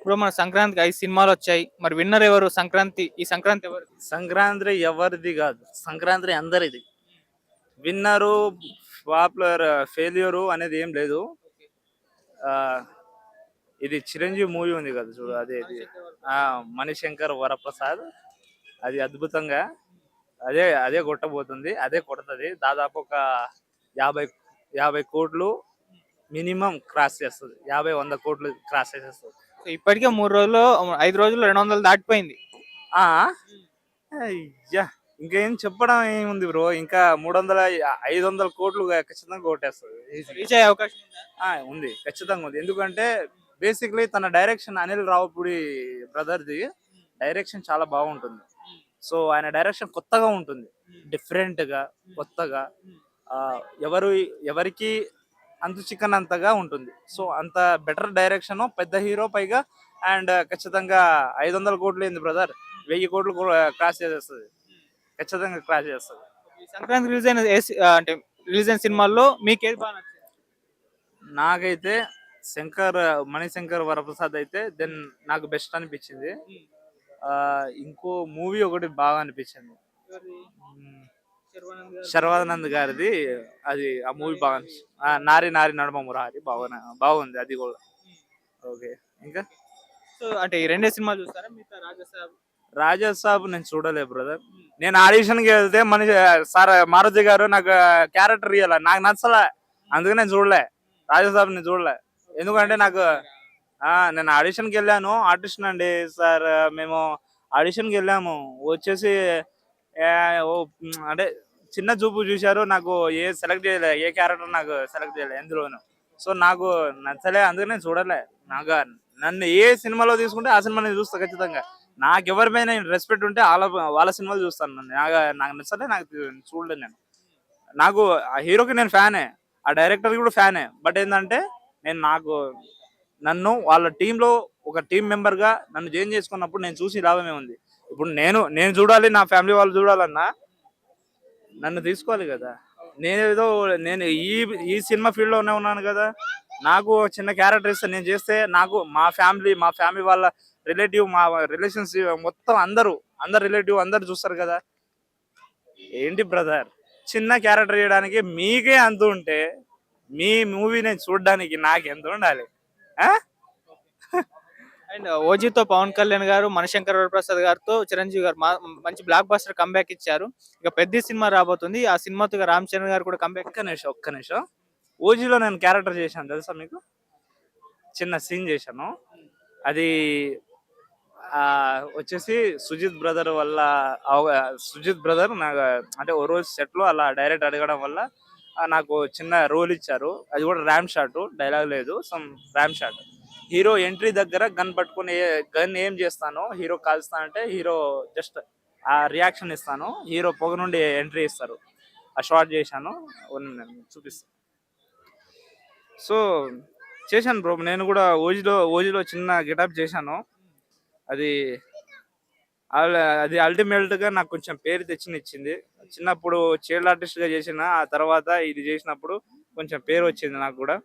ఇప్పుడు మన సంక్రాంతికి 5 సినిమాలు వచ్చాయి. మరి విన్నర్ ఎవరు? ఈ సంక్రాంతి ఎవరు? సంక్రాంతి ఎవరిది కాదు, సంక్రాంతి అందరిది. విన్నరు, పాపులర్, ఫెయిల్యూరు అనేది ఏం లేదు. ఆ ఇది చిరంజీవి మూవీ ఉంది కదా చూడు, అదే ఆ మణిశంకర్ వరప్రసాద్. అది అద్భుతంగా అదే అదే కొట్టబోతుంది, అదే కొడుతుంది. దాదాపు ఒక 50 కోట్లు మినిమం క్రాస్ చేస్తుంది. 50-100 కోట్లు క్రాస్ చేసేస్తుంది. సో ఇప్పటికే 3 రోజుల్లో 5 రోజుల్లో 200 దాటిపోయింది. ఆ అయ్యా, ఇంకేం చెప్పడం ఏముంది బ్రో, ఇంకా 300-500 కోట్లు ఖచ్చితంగా కొట్టేస్తుంది. రీచ్ అయ్యే అవకాశం ఉందా? ఉంది, ఖచ్చితంగా ఉంది. ఎందుకంటే బేసిక్లీ తన డైరెక్షన్, అనిల్ రావుపూడి బ్రదర్ది డైరెక్షన్ చాలా బాగుంటుంది. సో ఆయన డైరెక్షన్ కొత్తగా ఉంటుంది, డిఫరెంట్ గా, కొత్తగా. ఆ, ఎవరికి అంతు చిక్కనంతగా ఉంటుంది. సో అంత బెటర్ డైరెక్షన్, పెద్ద హీరో పైగా. అండ్ ఖచ్చితంగా 500 కోట్లు ఏంది బ్రదర్, 1000 కోట్లు క్రాస్ చేసేస్తుంది, ఖచ్చితంగా క్రాస్ చేస్తుంది. ఈ సంక్రాంతి రిలీజ్ అయిన అంటే రిలీజ్ అయిన సినిమాల్లో మీకు ఏది బాగా నచ్చింది? నాకైతే మణిశంకర్ వరప్రసాద్ అయితే దెన్ నాకు బెస్ట్ అనిపించింది. ఆ ఇంకో మూవీ ఒకటి బాగా అనిపించింది, ఎవరిది? మ్, శర్వానంద్ గారు. శర్వానంద్ గారిది. అది ఆ మూవీ బాగా అనిపించింది. నారి నారి నడుమ మురారి బాగుంది అది కూడా. ఓకే, ఇంకా సో అంటే ఈ రెండే సినిమాలు చూస్తారా? మిగతా రాజసాబ్. రాజా సాబ్ నేను చూడలే బ్రదర్. నేను ఆడిషన్ కి వెళ్తే సార్ మారుతి గారు నాకు క్యారెక్టర్ ఇవ్వాలి, నాకు నచ్చలే, అందుకే నేను చూడలే. రాజా సాబ్ నేను చూడలే. ఎందుకంటే నాకు నేను ఆడిషన్ కి వెళ్ళాను. ఆర్టిస్ట్ అండి సార్, మేము ఆడిషన్ కి వెళ్ళాము. వచ్చేసి ఏ, ఓ అంటే చిన్న చూపు చూశారు, నాకు సెలెక్ట్ చేయలే, ఏ క్యారెక్టర్ నాకు సెలెక్ట్ చేయలే ఎందులోను. సో నాకు నచ్చలే, అందుకే నేను చూడలే. నాకు నన్ను ఏ సినిమాలో తీసుకుంటే ఆ సినిమా నేను చూస్తా ఖచ్చితంగా. నాకు ఎవరిపైన రెస్పెక్ట్ ఉంటే వాళ్ళ సినిమాలు చూస్తాను. నాకు నచ్చలే, నాకు చూడలేదు నేను. నాకు ఆ హీరోకి నేను ఫ్యానే, ఆ డైరెక్టర్కి కూడా ఫ్యానే. బట్ ఏంటంటే నన్ను వాళ్ళ టీంలో ఒక టీం మెంబర్ గా నన్ను జాయిన్ చేసుకున్నప్పుడు నేను చూసి లాభమే ఉంది. ఇప్పుడు నేను చూడాలి, నా ఫ్యామిలీ వాళ్ళు చూడాలన్నా నన్ను తీసుకోవాలి కదా. నేను ఈ సినిమా ఫీల్డ్ లోనే ఉన్నాను కదా. నాకు చిన్న క్యారెక్టర్ ఇస్తే నేను చేస్తే, నాకు మా ఫ్యామిలీ వాళ్ళ రిలేటివ్, మా రిలేషన్స్ మొత్తం అందరు రిలేటివ్ అందరు చూస్తారు కదా. ఏంటి బ్రదర్, చిన్న క్యారెక్టర్ చేయడానికి మీకే అంత ఉంటే మీ మూవీ నేను చూడడానికి నాకు ఎంత ఉండాలి? అండ్ ఓజీతో పవన్ కళ్యాణ్ గారు, మణిశంకర్ వరప్రసాద్ గారితో చిరంజీవి గారు మంచి బ్లాక్ బస్టర్ కంబ్యాక్ ఇచ్చారు. ఇక పెద్ద సినిమా రాబోతుంది. ఆ సినిమాతో ఇక రామ్ చరణ్ గారు కూడా కంబ్యాక్. ఒక్క నిమిషం. ఓజీలో నేను క్యారెక్టర్ చేశాను తెలుసా మీకు? చిన్న సీన్ చేశాను. అది వచ్చేసి సుజిత్ బ్రదర్ వల్ల, సుజిత్ బ్రదర్ నాకు అంటే ఓ రోజు సెట్ లో అలా డైరెక్ట్ అడగడం వల్ల నాకు చిన్న రోల్ ఇచ్చారు. అది కూడా ర్యామ్ షాట్, డైలాగ్ లేదు, some RAM shot. Hero entry దగ్గర గన్ పట్టుకుని గన్ ఏం చేస్తాను, హీరో కాల్స్తా అంటే హీరో జస్ట్ ఆ రియాక్షన్ ఇస్తాను, హీరో పొగ నుండి ఎంట్రీ ఇస్తారు. ఆ షాట్ చేశాను, చూపిస్తాను. సో చేశాను బ్రో, నేను కూడా ఓజీలో చిన్న గెటప్ చేశాను. అది అది అల్టిమేట్ గా నాకు కొంచెం పేరు ఇచ్చింది. చిన్నప్పుడు చైల్డ్ ఆర్టిస్ట్ గా చేసిన, ఆ తర్వాత ఇది చేసినప్పుడు కొంచెం పేరు వచ్చింది నాకు కూడా.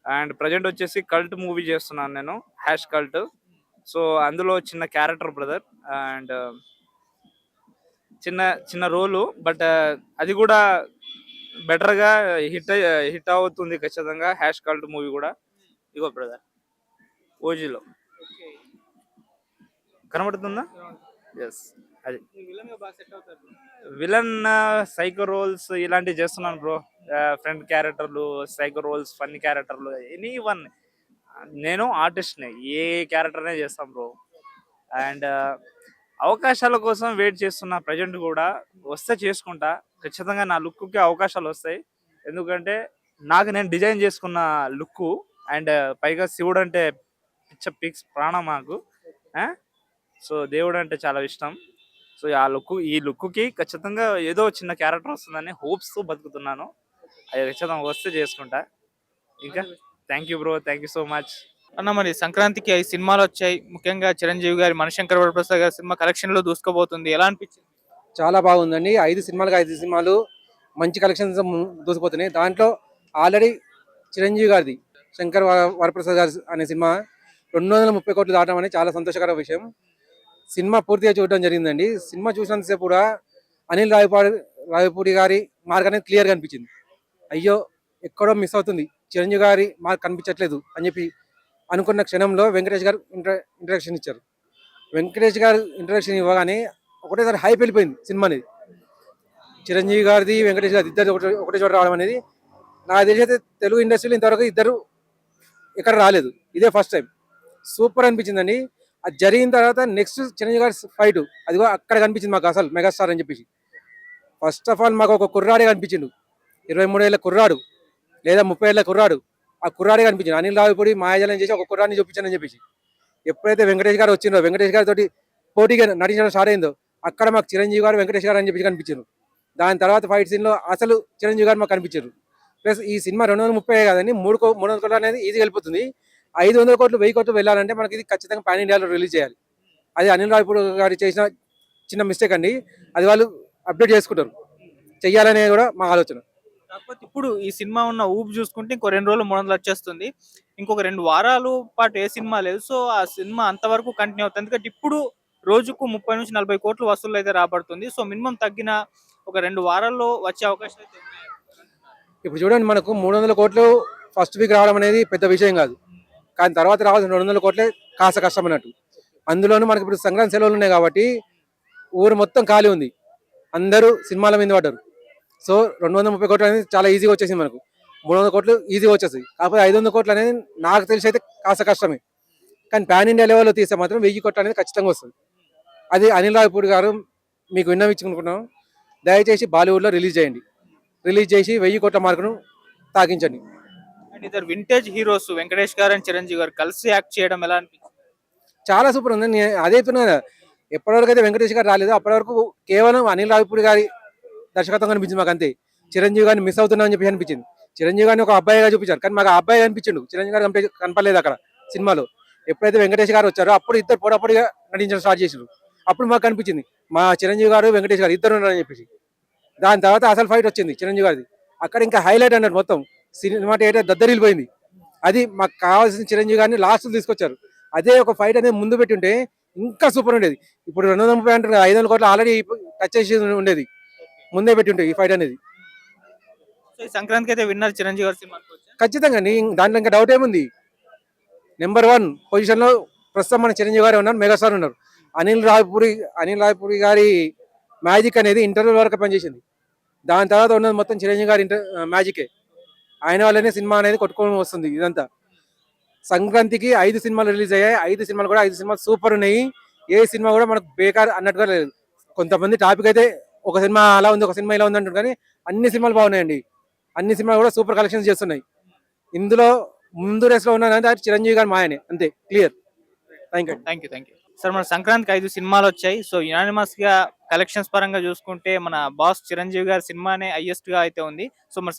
అండ్ ప్రజెంట్ వచ్చేసి కల్ట్ మూవీ చేస్తున్నాను నేను, హ్యాష్ కల్ట్. సో అందులో చిన్న క్యారెక్టర్ బ్రదర్, అండ్ చిన్న రోలు. బట్ అది కూడా బెటర్ గా హిట్ అవుతుంది ఖచ్చితంగా, హ్యాష్ కల్ట్ మూవీ కూడా. ఇగో బ్రదర్, ఓజీలో కనబడుతుందా? ఎస్, అది విలన్. సైకో రోల్స్ ఇలాంటివి చేస్తున్నాను బ్రో. ఫ్రెండ్ క్యారెక్టర్లు, సైకో రోల్స్, ఫన్నీ క్యారెక్టర్లు, ఎనీ వన్. నేను ఆర్టిస్ట్ని, ఏ క్యారెక్టర్నే చేస్తాను బ్రో. అండ్ అవకాశాల కోసం వెయిట్ చేస్తున్నా. ప్రజెంట్ కూడా వస్తే చేసుకుంటా ఖచ్చితంగా. నా లుక్కి అవకాశాలు వస్తాయి, ఎందుకంటే నేను డిజైన్ చేసుకున్న లుక్. అండ్ పైగా శివుడు అంటే పిక్స్ ప్రాణం నాకు. సో దేవుడు అంటే చాలా ఇష్టం. సో ఈ లుక్కి ఖచ్చితంగా ఏదో చిన్న క్యారెక్టర్ వస్తుందని హోప్స్ తో బతుకుతున్నాను. అది ఖచ్చితంగా వస్తే చేసుకుంటా. ఇంకా thank you bro, thank you so much అన్న. మరి సంక్రాంతికి 5 సినిమాలు వచ్చాయి. ముఖ్యంగా చిరంజీవి గారి మణిశంకర్ వరప్రసాద్ గారి సినిమా కలెక్షన్ లో దూసుకోబోతుంది. ఎలా అనిపించింది? చాలా బాగుందండి. 5 సినిమాలు మంచి కలెక్షన్స్ దూసిపోతున్నాయి. దాంట్లో ఆల్రెడీ చిరంజీవి గారిది వరప్రసాద్ గారి అనే సినిమా 230 కోట్లు దాటం అనేది చాలా సంతోషకర విషయం. సినిమా పూర్తిగా చూడడం జరిగిందండి. సినిమా చూసినంతసేపు కూడా అనిల్ రావిపూడి గారి మార్క్ అనేది క్లియర్గా అనిపించింది. అయ్యో ఎక్కడో మిస్ అవుతుంది, చిరంజీవి గారి మార్క్ కనిపించట్లేదు అని చెప్పి అనుకున్న క్షణంలో వెంకటేష్ గారు ఇంట్రడక్షన్ ఇచ్చారు. వెంకటేష్ గారు ఇంట్రడక్షన్ ఇవ్వగానే ఒకటేసారి హైప్ వెళ్ళిపోయింది సినిమా అనేది. చిరంజీవి గారిది వెంకటేష్ గారి ఇద్దరు ఒకటే చోట రావడం అనేది నాకు తెలిసి అయితే తెలుగు ఇండస్ట్రీలో ఇంతవరకు ఇద్దరు ఇక్కడ రాలేదు, ఇదే ఫస్ట్ టైం. సూపర్ అనిపించిందండి. అది జరిగిన తర్వాత నెక్స్ట్ చిరంజీవి గారి ఫైట్ అదిగో అక్కడ కనిపించింది మాకు అసలు మెగాస్టార్ అని చెప్పేసి. ఫస్ట్ ఆఫ్ ఆల్ మాకు ఒక కుర్రాడే కనిపించిండు, 23 ఏళ్ళ కుర్రాడు లేదా 30 ఏళ్ళ కుర్రాడు. ఆ కుర్రాడే కనిపించింది. అనిల్ రావిపూడి మాయాజలం చేసి ఒక కుర్రాడిని చూపించానని చెప్పేసి ఎప్పుడైతే వెంకటేష్ గారు వచ్చిందో, వెంకటేష్ గారి తోటి పోటీగా నటించడం స్టార్ట్ అయిందో అక్కడ మాకు చిరంజీవి గారు వెంకటేష్ గారు అని చెప్పి కనిపించారు. దాని తర్వాత ఫైట్ సీన్ లో అసలు చిరంజీవి గారు మాకు కనిపించారు. ప్లస్ ఈ సినిమా 230 కాదండి, 300 కోట్లు అనేది ఈజీగా వెళ్ళిపోతుంది. 500 కోట్లు 1000 కోట్లు వెళ్ళాలంటే మనకి ఇది ఖచ్చితంగా పాన్ ఇండియాలో రిలీజ్ చేయాలి. అది అనిల్ రావిపూడి గారు చేసిన చిన్న మిస్టేక్ అండి, అది వాళ్ళు అప్డేట్ చేసుకుంటారు, చెయ్యాలనేది కూడా మా ఆలోచన. కాకపోతే ఇప్పుడు ఈ సినిమా ఉన్న ఊపు చూసుకుంటే ఇంకో 2 రోజులు 300 వచ్చేస్తుంది. ఇంకొక 2 వారాలు పాటు ఏ సినిమా లేదు. సో ఆ సినిమా అంతవరకు కంటిన్యూ అవుతుంది. ఎందుకంటే ఇప్పుడు రోజుకు 30 నుంచి 40 కోట్లు వసూలు అయితే రాబడుతుంది. సో మినిమం తగ్గిన ఒక 2 వారాల్లో వచ్చే అవకాశం అయితే ఉన్నాయి. ఇప్పుడు చూడండి, మనకు 300 కోట్లు ఫస్ట్ వీక్ రావడం అనేది పెద్ద విషయం కాదు, కానీ తర్వాత రావాల్సిన 200 కోట్లే కాస్త కష్టం అన్నట్టు. అందులోనూ మనకి ఇప్పుడు సంక్రాంతి సెలవులు ఉన్నాయి కాబట్టి ఊరు మొత్తం ఖాళీ ఉంది, అందరూ సినిమాల మీద పడ్డారు. సో 230 కోట్లు అనేది చాలా ఈజీగా వచ్చేసింది మనకు. 300 కోట్లు ఈజీగా వచ్చేస్తుంది. కాకపోతే 500 కోట్లు అనేది నాకు తెలిసి అయితే కాస్త కష్టమే. కానీ పాన్ ఇండియా లెవెల్లో తీస్తే మాత్రం 1000 కోట్లు అనేది ఖచ్చితంగా వస్తుంది. అది అనిల్ రావిపూడి గారు మీకు విన్నవించుకుంటున్నాం, దయచేసి బాలీవుడ్లో రిలీజ్ చేయండి. రిలీజ్ చేసి 1000 కోట్ల మార్కును తాకించండి. అండ్ ఇద్దరు వింటేజ్ హీరోస్ వెంకటేష్ గారు అండ్ చిరంజీవి గారు కలిసి యాక్ట్ చేయడం ఎలా అనిపించింది? చాలా సూపర్ ఉంది. నేను అదే చెప్తున్నా కదా, ఎప్పటివరకు అయితే వెంకటేష్ గారు రాలేదో అప్పటి వరకు కేవలం అనిల్ రావిపూడి గారి దర్శకత్వం అనిపించింది మాకు, అంతే. చిరంజీవి గారిని మిస్ అవుతున్నాం అని చెప్పి అనిపించింది. చిరంజీవి గారిని ఒక అబ్బాయిగా చూపించారు, కానీ మాకు ఆ అబ్బాయి అనిపించిండు, చిరంజీవి గారు కనపడలేదు అక్కడ సినిమాలో. ఎప్పుడైతే వెంకటేష్ గారు వచ్చారో అప్పుడు ఇద్దరు పొడపొడిగా నటించడం స్టార్ట్ చేశారు. అప్పుడు మాకు అనిపించింది మా చిరంజీవి గారు వెంకటేష్ గారు ఇద్దరు ఉన్నారని చెప్పేసి. దాని తర్వాత అసలు ఫైట్ వచ్చింది చిరంజీవి గారిది, అక్కడ ఇంకా హైలైట్ అన్నట్టు మొత్తం సినిమా థియేటర్ దద్దరిల్లిపోయింది. అది మాకు కావాల్సిన చిరంజీవి గారిని లాస్ట్ తీసుకొచ్చారు. అదే ఒక ఫైట్ అనేది ముందు పెట్టి ఉంటే ఇంకా సూపర్ ఉండేది. ఇప్పుడు 230 అంటారు, 500 కోట్లు ఆల్రెడీ టచ్ చేసి ఉండేది, ముందే పెట్టి ఉంటే ఈ ఫైట్ అనేది. సో ఈ సంక్రాంతికి అయితే విన్నర్ చిరంజీవి గారు సినిమా ఖచ్చితంగా అండి, దాంట్లో ఇంకా డౌట్ ఏముంది. నెంబర్ 1 పొజిషన్ లో ప్రస్తుతం మన చిరంజీవి గారు ఉన్నారు, మెగాస్టార్ ఉన్నారు. అనిల్ రావిపూడి గారి మ్యాజిక్ అనేది ఇంటర్వ్యూ వరకు పనిచేసింది. దాని తర్వాత ఉన్నది మొత్తం చిరంజీవి గారి మ్యాజికే. ఆయన వల్లనే సినిమా అనేది కొట్టుకొని వస్తుంది. ఇదంతా సంక్రాంతికి 5 సినిమాలు రిలీజ్ అయ్యాయి. 5 సినిమాలు కూడా 5 సినిమాలు సూపర్ ఉన్నాయి. ఏ సినిమా కూడా మనకు బేకార్ అన్నట్టుగా లేదు. కొంతమంది టాపిక్ అయితే ఒక సినిమా అలా ఉంది, ఒక సినిమా ఇలా ఉంది అంటారు, కానీ అన్ని సినిమాలు బాగున్నాయండి. అన్ని సినిమాలు కూడా సూపర్ కలెక్షన్స్ చేస్తున్నాయి. ఇందులో ముందు రేస్ లో ఉన్నానంటే అది చిరంజీవి గారి మాయనే, అంతే, క్లియర్. Thank you. సార్ మన సంక్రాంతికి 5 సినిమాలు వచ్చాయి. సో యునానిమస్ గా కలెక్షన్స్ పరంగా చూసుకుంటే మన బాస్ చిరంజీవి గారి సినిమానే హైయెస్ట్ గా అయితే ఉంది. సో మన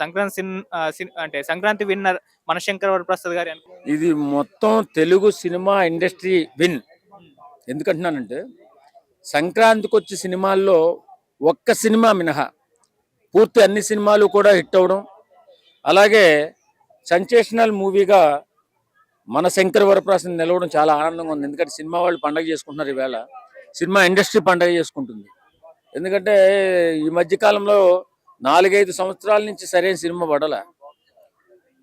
అంటే సంక్రాంతి విన్నర్ మనశంకర్ వరప్రసాద్ గారి ఇది మొత్తం తెలుగు సినిమా ఇండస్ట్రీ విన్. ఎందుకంటున్నానంటే సంక్రాంతికి వచ్చే సినిమాల్లో ఒక్క సినిమా మినహా పూర్తి అన్ని సినిమాలు కూడా హిట్ అవ్వడం, అలాగే సెన్సేషనల్ మూవీగా మన శంకర్ వరప్రసాద్ నిలవడం చాలా ఆనందంగా ఉంది. ఎందుకంటే సినిమా వాళ్ళు పండగ చేసుకుంటున్నారు, ఈవేళ సినిమా ఇండస్ట్రీ పండగ చేసుకుంటుంది. ఎందుకంటే ఈ మధ్యకాలంలో 4-5 సంవత్సరాల నుంచి సరైన సినిమా పడాల.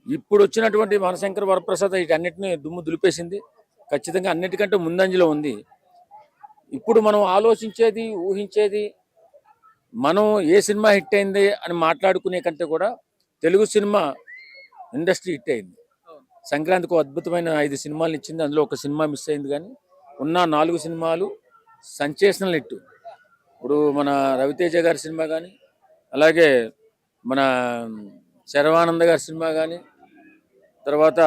ఇప్పుడు వచ్చినటువంటి మన శంకర్ వరప్రసాద్ వీటన్నిటిని దుమ్ము దులిపేసింది. ఖచ్చితంగా అన్నిటికంటే ముందంజలో ఉంది. ఇప్పుడు మనం ఆలోచించేది, ఊహించేది, మనం ఏ సినిమా హిట్ అయింది అని మాట్లాడుకునే కంటే కూడా తెలుగు సినిమా ఇండస్ట్రీ హిట్ అయింది. సంక్రాంతికి అద్భుతమైన 5 సినిమాలు ఇచ్చింది, అందులో ఒక సినిమా మిస్ అయింది, కానీ ఉన్న 4 సినిమాలు సెన్సేషనల్ హిట్. ఇప్పుడు మన రవితేజ గారి సినిమా కానీ, అలాగే మన శర్వానంద్ గారి సినిమా కానీ, తర్వాత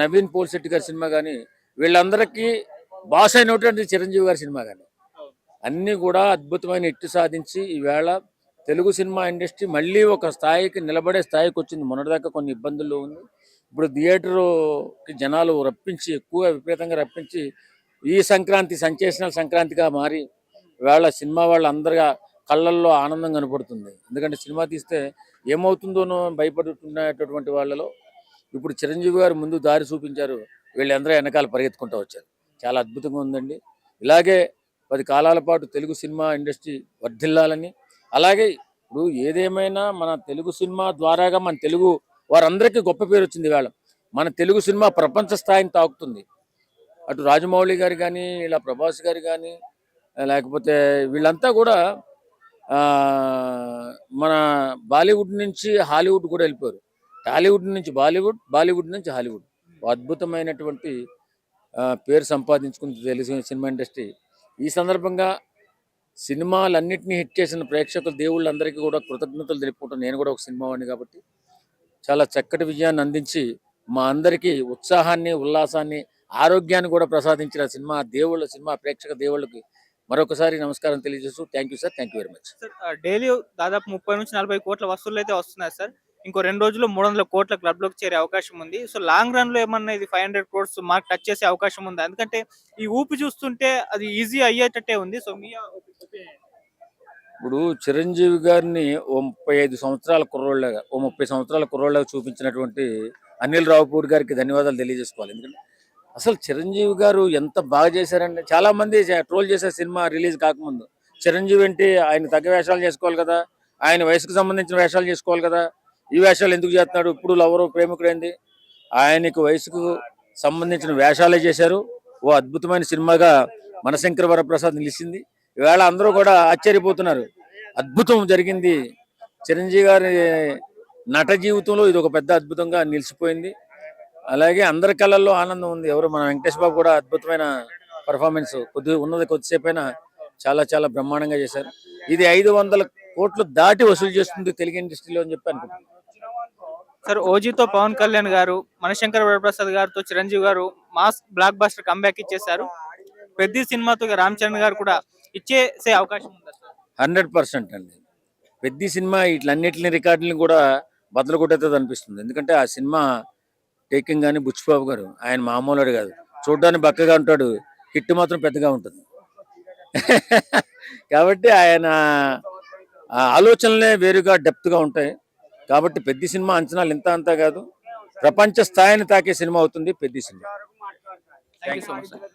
నవీన్ పోల్శెట్టి గారి సినిమా కానీ, వీళ్ళందరికీ బాస్ అయినటువంటి చిరంజీవి గారి సినిమా కానీ అన్నీ కూడా అద్భుతమైన హిట్ సాధించి ఈవేళ తెలుగు సినిమా ఇండస్ట్రీ మళ్ళీ ఒక స్థాయికి నిలబడే స్థాయికి వచ్చింది. మొన్నటిదాకా కొన్ని ఇబ్బందుల్లో ఉంది. ఇప్పుడు థియేటర్కి జనాలు ఎక్కువ విపరీతంగా రప్పించి ఈ సంక్రాంతి సెన్సేషనల్ సంక్రాంతిగా మారి ఈవేళ సినిమా వాళ్ళందరిగా కళ్ళల్లో ఆనందం కనపడుతుంది. ఎందుకంటే సినిమా తీస్తే ఏమవుతుందోనో భయపడుతున్నటువంటి వాళ్ళలో ఇప్పుడు చిరంజీవి గారు ముందు దారి చూపించారు. వీళ్ళందరూ వెనకాల పరిగెత్తుకుంటూ వచ్చారు. చాలా అద్భుతంగా ఉందండి. ఇలాగే 10 కాలాల పాటు తెలుగు సినిమా ఇండస్ట్రీ వర్ధిల్లాలని, అలాగే ఇప్పుడు ఏదేమైనా మన తెలుగు సినిమా ద్వారాగా మన తెలుగు వారందరికీ గొప్ప పేరు వచ్చింది ఇవాళ. మన తెలుగు సినిమా ప్రపంచ స్థాయిని తాకుతుంది. అటు రాజమౌళి గారు కానీ, ఇలా ప్రభాస్ గారు కానీ, లేకపోతే వీళ్ళంతా కూడా మన బాలీవుడ్ నుంచి హాలీవుడ్ కూడా వెళ్ళిపోయారు. టాలీవుడ్ నుంచి బాలీవుడ్, బాలీవుడ్ నుంచి హాలీవుడ్. అద్భుతమైనటువంటి పేరు సంపాదించుకుంది తెలుగు సినిమా ఇండస్ట్రీ. ఈ సందర్భంగా సినిమాలన్నింటినీ హిట్ చేసిన ప్రేక్షకులు దేవుళ్ళందరికీ కూడా కృతజ్ఞతలు తెలుపుకుంటాను. నేను కూడా ఒక సినిమా వాడిని కాబట్టి చాలా చక్కటి విజయాన్ని అందించి మా అందరికీ ఉత్సాహాన్ని, ఉల్లాసాన్ని, ఆరోగ్యాన్ని కూడా ప్రసాదించిన సినిమా ప్రేక్షక దేవుళ్ళకి మరొకసారి నమస్కారం తెలియజేస్తూ thank you sir, thank you very much. Sir daily దాదాపు 30-40 కోట్ల వసూళ్లు అయితే వస్తున్నాయి సార్. ఇంకో 2 రోజుల్లో 300 కోట్ల క్లబ్ లోకి చేరే అవకాశం ఉంది. సో లాంగ్ రన్ లో ఏమన్నా ఇది 500 crores మార్క్ టచ్ చేసే అవకాశం ఉంది. ఎందుకంటే ఈ ఊపి చూస్తుంటే అది ఈజీ అయ్యేటట్టే ఉంది. సో మీ ఇప్పుడు చిరంజీవి గారిని ఓ 35 సంవత్సరాల కుర్రోళ్ళగా, ఓ 30 సంవత్సరాల కుర్రోళ్ళగా చూపించినటువంటి అనిల్ రావుపూడి గారికి ధన్యవాదాలు తెలియజేసుకోవాలి. ఎందుకంటే అసలు చిరంజీవి గారు ఎంత బాగా చేశారంటే, చాలా మంది ట్రోల్ చేసే సినిమా రిలీజ్ కాకముందు చిరంజీవి ఏంటి ఆయన తగ్గ వేషాలు చేసుకోవాలి కదా, ఆయన వయసుకు సంబంధించిన వేషాలు చేసుకోవాలి కదా, ఈ వేషాలు ఎందుకు చేస్తున్నాడు, ఇప్పుడు లవరు ప్రేమికుడైంది, ఆయనకు వయసుకు సంబంధించిన వేషాలే చేశారు. ఓ అద్భుతమైన సినిమాగా మనశంకర వరప్రసాద్ నిలిచింది. ఈవేళ అందరూ కూడా ఆశ్చర్యపోతున్నారు. అద్భుతం జరిగింది. చిరంజీవి గారి నట జీవితంలో ఇది ఒక పెద్ద అద్భుతంగా నిలిచిపోయింది. అలాగే అందరి కళ్ళల్లో ఆనందం ఉంది. ఎవరు మన వెంకటేష్ బాబు కూడా అద్భుతమైన పర్ఫార్మెన్స్, కొద్దిసేపు అయినా చాలా చాలా బ్రహ్మాండంగా చేశారు. ఇది 500 కోట్లు దాటి వసూలు చేస్తుంది తెలుగు ఇండస్ట్రీలో అని చెప్పి అనుకుంటున్నాను. సార్ ఓజీతో పవన్ కళ్యాణ్ గారు, మనశంకర వరప్రసాద్ గారితో చిరంజీవి గారు మాస్ బ్లాక్ బస్టర్ కంబ్యాక్ ఇచ్చేశారు. పెద్ద సినిమాతో రామ్ చరణ్ గారు కూడా ఇచ్చేసే అవకాశం ఉంది సార్. 100% అండి. పెద్ద సినిమా ఇట్లన్నిటిని రికార్డులను కూడా బద్దలు కొట్టేది అనిపిస్తుంది. ఎందుకంటే ఆ సినిమా టేకింగ్ కానీ బుచ్చిబాబు గారు ఆయన మామూలుడు కాదు. చూడ్డానికి బక్కగా ఉంటాడు, హిట్ మాత్రం పెద్దగా ఉంటుంది. కాబట్టి ఆయన ఆలోచనలే వేరుగా డెప్త్గా ఉంటాయి. కాబట్టి పెద్ద సినిమా అంచనాలు ఇంత అంతా కాదు, ప్రపంచ స్థాయిని తాకే సినిమా అవుతుంది పెద్ద cinema. Thank you so much sir.